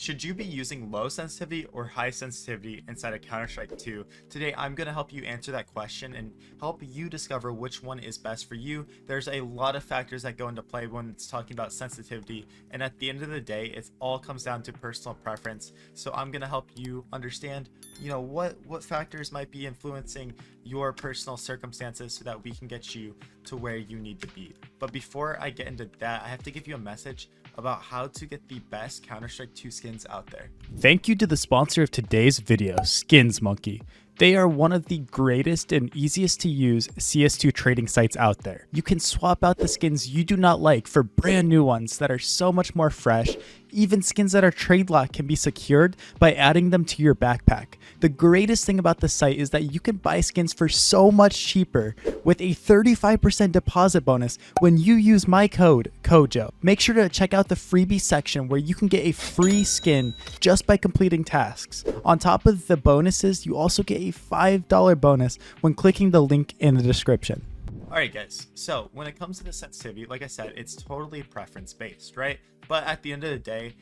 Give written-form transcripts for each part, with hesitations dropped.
Should you be using low sensitivity or high sensitivity inside of Counter-Strike 2? Today, I'm going to help you answer that question and help you discover which one is best for you. There's a lot of factors that go into play when it's talking about sensitivity, and at the end of the day, it all comes down to personal preference. So I'm going to help you understand, what factors might be influencing your personal circumstances so that we can get you to where you need to be. But before I get into that, I have to give you a message about how to get the best Counter-Strike 2 skins out there. Thank you to the sponsor of today's video, Skins Monkey. They are one of the greatest and easiest to use CS2 trading sites out there. You can swap out the skins you do not like for brand new ones that are so much more fresh. Even skins that are trade locked can be secured by adding them to your backpack. The greatest thing about the site is that you can buy skins for so much cheaper with a 35% deposit bonus when you use my code, KOJO. Make sure to check out the freebie section where you can get a free skin just by completing tasks. On top of the bonuses, you also get a $5 bonus when clicking the link in the description. Alright guys, so when it comes to the sensitivity, like I said, it's totally preference based, right? But at the end of the day,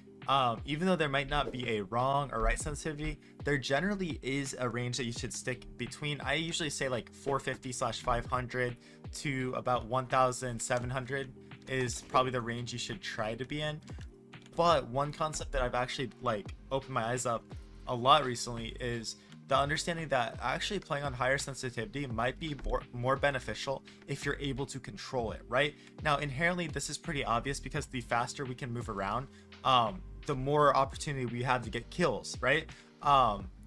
even though there might not be a wrong or right sensitivity, there generally is a range that you should stick between. I usually say like 450/500 to about 1700 is probably the range you should try to be in. But one concept that I've actually opened my eyes up a lot recently is the understanding that actually playing on higher sensitivity might be more beneficial if you're able to control it, right? Now, inherently, this is pretty obvious because the faster we can move around, the more opportunity we have to get kills, right?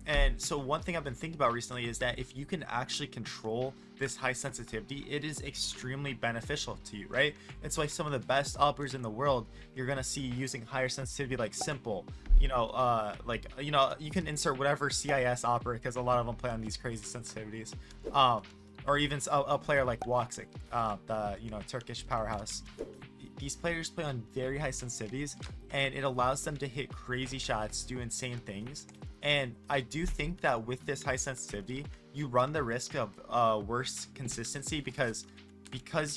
And so one thing I've been thinking about recently is that if you can actually control this high sensitivity, it is extremely beneficial to you, right? It's like some of the best operators in the world you're gonna see using higher sensitivity, like Simple. You can insert whatever CIS operator because a lot of them play on these crazy sensitivities. Or even a player like Woxic, the Turkish powerhouse. These players play on very high sensitivities, and it allows them to hit crazy shots, do insane things. And I do think that with this high sensitivity, you run the risk of worse consistency because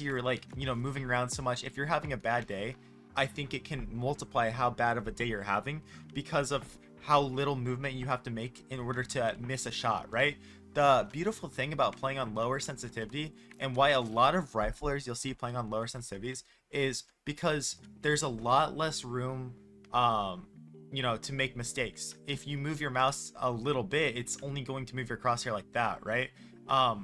you're moving around so much. If you're having a bad day, I think it can multiply how bad of a day you're having because of how little movement you have to make in order to miss a shot, right? The beautiful thing about playing on lower sensitivity and why a lot of riflers you'll see playing on lower sensitivities is because there's a lot less room to make mistakes. If you move your mouse a little bit, it's only going to move your crosshair like that, right?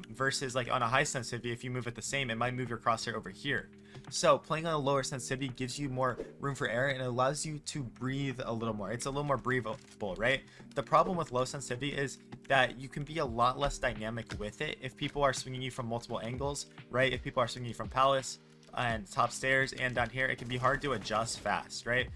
Versus like on a high sensitivity, if you move it the same, it might move your crosshair over here. So playing on a lower sensitivity gives you more room for error and it allows you to breathe a little more. It's a little more breathable, right? The problem with low sensitivity is that you can be a lot less dynamic with it if people are swinging you from multiple angles, right? If people are swinging you from palace and top stairs and down here, it can be hard to adjust fast, right?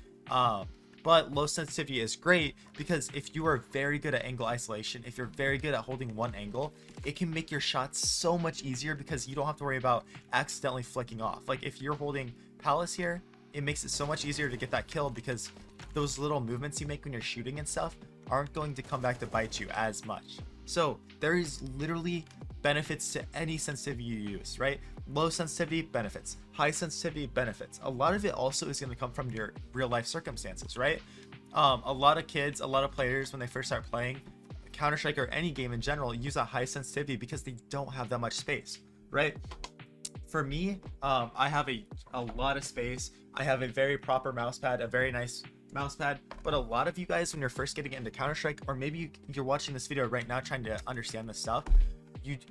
But low sensitivity is great because if you are very good at angle isolation, if you're very good at holding one angle, it can make your shots so much easier because you don't have to worry about accidentally flicking off. Like if you're holding palace here, it makes it so much easier to get that kill because those little movements you make when you're shooting and stuff aren't going to come back to bite you as much. So there is literally benefits to any sensitivity you use, right? Low sensitivity benefits, high sensitivity benefits. A lot of it also is going to come from your real life circumstances, right? A lot of kids, a lot of players, when they first start playing Counter-Strike or any game in general, use a high sensitivity because they don't have that much space, right? For me, I have a lot of space. I have a very proper mouse pad, a very nice mouse pad, but a lot of you guys, when you're first getting into Counter-Strike, or maybe you're watching this video right now trying to understand this stuff,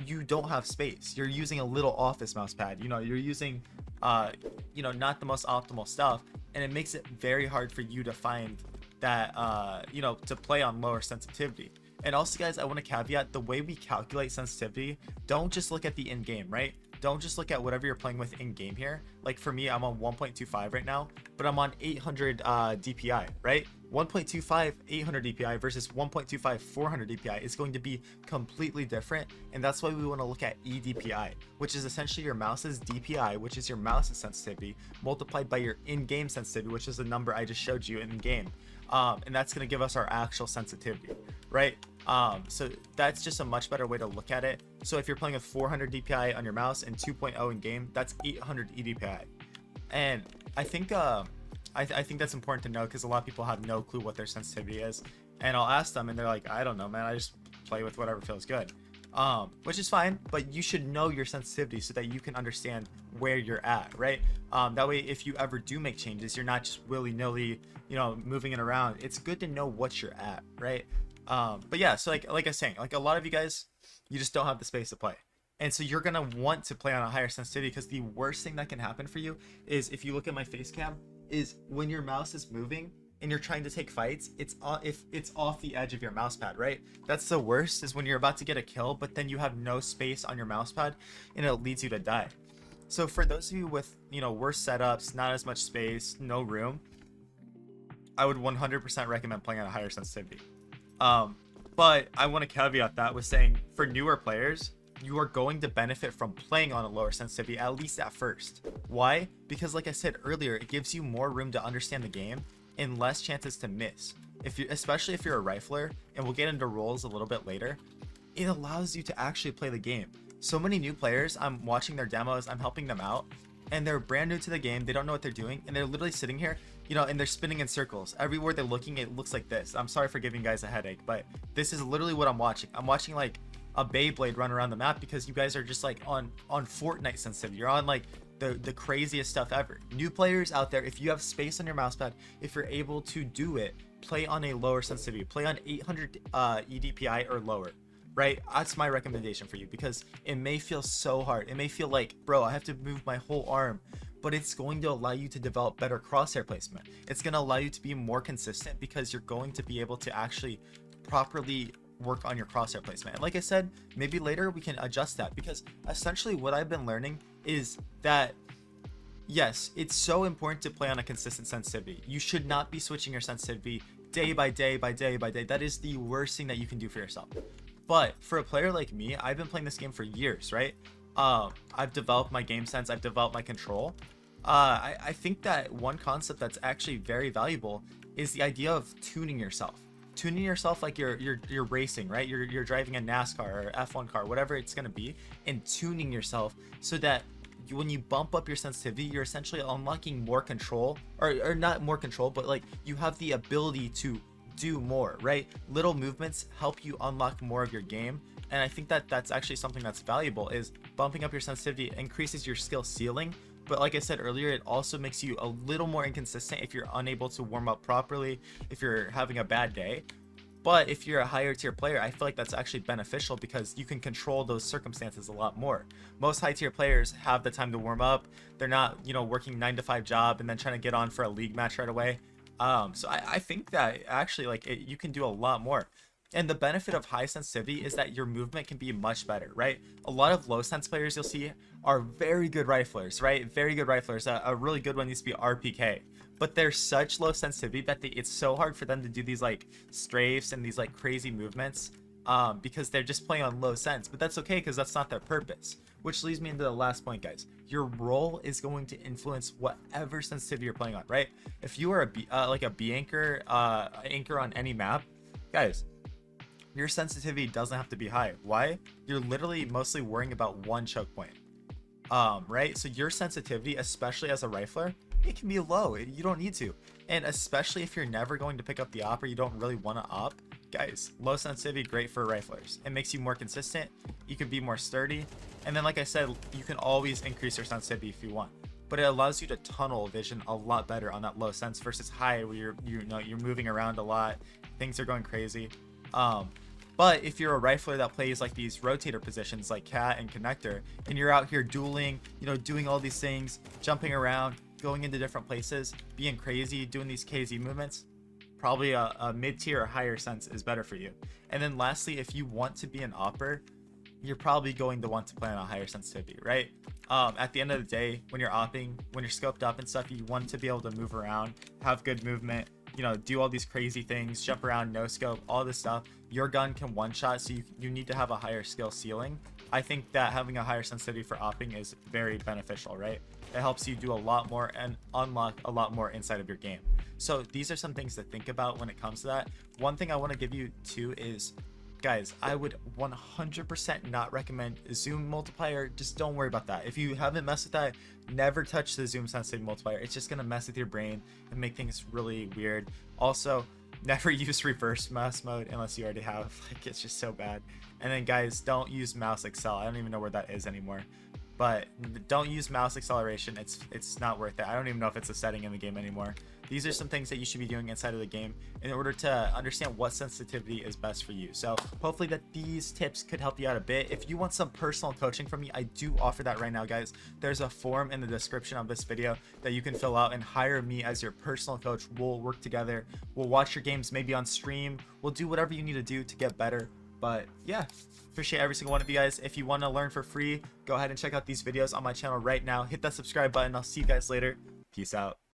you don't have space. You're using a little office mouse pad. You're using not the most optimal stuff, and it makes it very hard for you to find that to play on lower sensitivity. And also, guys, I want to caveat the way we calculate sensitivity. Don't just look at the in-game, right? Don't just look at whatever you're playing with in game here. Like for me, I'm on 1.25 right now, but I'm on 800 DPI, right? 1.25 800 DPI versus 1.25 400 DPI is going to be completely different, and that's why we want to look at edpi, which is essentially your mouse's DPI, which is your mouse's sensitivity, multiplied by your in-game sensitivity, which is the number I just showed you in game. And that's going to give us our actual sensitivity, right? So that's just a much better way to look at it. So if you're playing with 400 DPI on your mouse and 2.0 in game, that's 800 EDPI. And I think I think that's important to know, because a lot of people have no clue what their sensitivity is, and I'll ask them and they're like, I don't know, man, I just play with whatever feels good. Which is fine, but you should know your sensitivity so that you can understand where you're at, right? That way, if you ever do make changes, you're not just willy-nilly, you know, moving it around. It's good to know what you're at, right? But yeah, so like I was saying, like a lot of you guys, you just don't have the space to play. And so you're gonna want to play on a higher sensitivity, because the worst thing that can happen for you is, if you look at my face cam, is when your mouse is moving and you're trying to take fights, if it's off the edge of your mouse pad, right? That's the worst, is when you're about to get a kill, but then you have no space on your mouse pad and it leads you to die. So for those of you with, you know, worse setups, not as much space, no room, I would 100% recommend playing on a higher sensitivity. But I want to caveat that with saying, for newer players, you are going to benefit from playing on a lower sensitivity, at least at first. Why? Because like I said earlier, it gives you more room to understand the game and less chances to miss. Especially if you're a rifler, and we'll get into roles a little bit later, it allows you to actually play the game. So many new players, I'm watching their demos, I'm helping them out, and they're brand new to the game, they don't know what they're doing, and they're literally sitting here, you know, and they're spinning in circles. Everywhere they're looking, it looks like this. I'm sorry for giving you guys a headache, but this is literally what I'm watching. I'm watching like a Beyblade run around the map, because you guys are just like on Fortnite sensitivity. You're on like the craziest stuff ever. New players out there, if you have space on your mouse pad, if you're able to do it, play on a lower sensitivity. Play on 800 edpi or lower, right? That's my recommendation for you, because it may feel so hard. It may feel like, bro, I have to move my whole arm, but it's going to allow you to develop better crosshair placement. It's going to allow you to be more consistent, because you're going to be able to actually properly work on your crosshair placement. And like I said, maybe later we can adjust that, because essentially what I've been learning is that, yes, it's so important to play on a consistent sensitivity. You should not be switching your sensitivity day by day by day by day. That is the worst thing that you can do for yourself. But for a player like me, I've been playing this game for years, right? I've developed my game sense, I've developed my control. I think that one concept that's actually very valuable is the idea of tuning yourself. Tuning yourself like you're racing, right? You're driving a NASCAR or F1 car, whatever it's gonna be, and tuning yourself so that when you bump up your sensitivity, you're essentially unlocking more control, or not more control, but like you have the ability to do more, right? Little movements help you unlock more of your game, and I think that that's actually something that's valuable. Is bumping up your sensitivity increases your skill ceiling, but like I said earlier, it also makes you a little more inconsistent if you're unable to warm up properly, if you're having a bad day. But if you're a higher tier player, I feel like that's actually beneficial, because you can control those circumstances a lot more. Most high tier players have the time to warm up. They're not, you know, working 9-to-5 job and then trying to get on for a league match right away. So I think that actually, like, you can do a lot more. And the benefit of high sensitivity is that your movement can be much better, right? A lot of low sense players you'll see are very good riflers, right? Very good riflers. A really good one used to be RPK. But they're such low sensitivity that it's so hard for them to do these like strafes and these like crazy movements, because they're just playing on low sense. But that's okay, because that's not their purpose. Which leads me into the last point, guys. Your role is going to influence whatever sensitivity you're playing on, right? If you are a B anchor, anchor on any map, guys, your sensitivity doesn't have to be high. Why? You're literally mostly worrying about one choke point, right? So your sensitivity, especially as a rifler, it can be low. You don't need to. And especially if you're never going to pick up the op, or you don't really want to op, guys, low sensitivity, great for riflers. It makes you more consistent. You can be more sturdy. And then, like I said, you can always increase your sensitivity if you want. But it allows you to tunnel vision a lot better on that low sense versus high, where you're moving around a lot. Things are going crazy. But if you're a rifler that plays like these rotator positions like cat and connector, and you're out here dueling, you know, doing all these things, jumping around, going into different places, being crazy, doing these KZ movements, probably a mid-tier or higher sense is better for you. And then lastly, if you want to be an opper, you're probably going to want to play on a higher sensitivity, right? At the end of the day, when you're opping, when you're scoped up and stuff, you want to be able to move around, have good movement, you know, do all these crazy things, jump around, no scope, all this stuff. Your gun can one shot, so you need to have a higher skill ceiling. I think that having a higher sensitivity for opping is very beneficial, right? It helps you do a lot more and unlock a lot more inside of your game. So these are some things to think about when it comes to that. One thing I want to give you too is guys, I would 100% not recommend zoom multiplier. Just don't worry about that. If you haven't messed with that, never touch the zoom sensitivity multiplier. It's just gonna mess with your brain and make things really weird. Also, never use reverse mouse mode unless you already have. Like, it's just so bad. And then guys, don't use mouse accel. I don't even know where that is anymore. But don't use mouse acceleration. It's not worth it. I don't even know if it's a setting in the game anymore. These are some things that you should be doing inside of the game in order to understand what sensitivity is best for you. So hopefully that these tips could help you out a bit. If you want some personal coaching from me, I do offer that right now, guys. There's a form in the description of this video that you can fill out and hire me as your personal coach. We'll work together. We'll watch your games maybe on stream. We'll do whatever you need to do to get better. But yeah, appreciate every single one of you guys. If you want to learn for free, go ahead and check out these videos on my channel right now. Hit that subscribe button. I'll see you guys later. Peace out.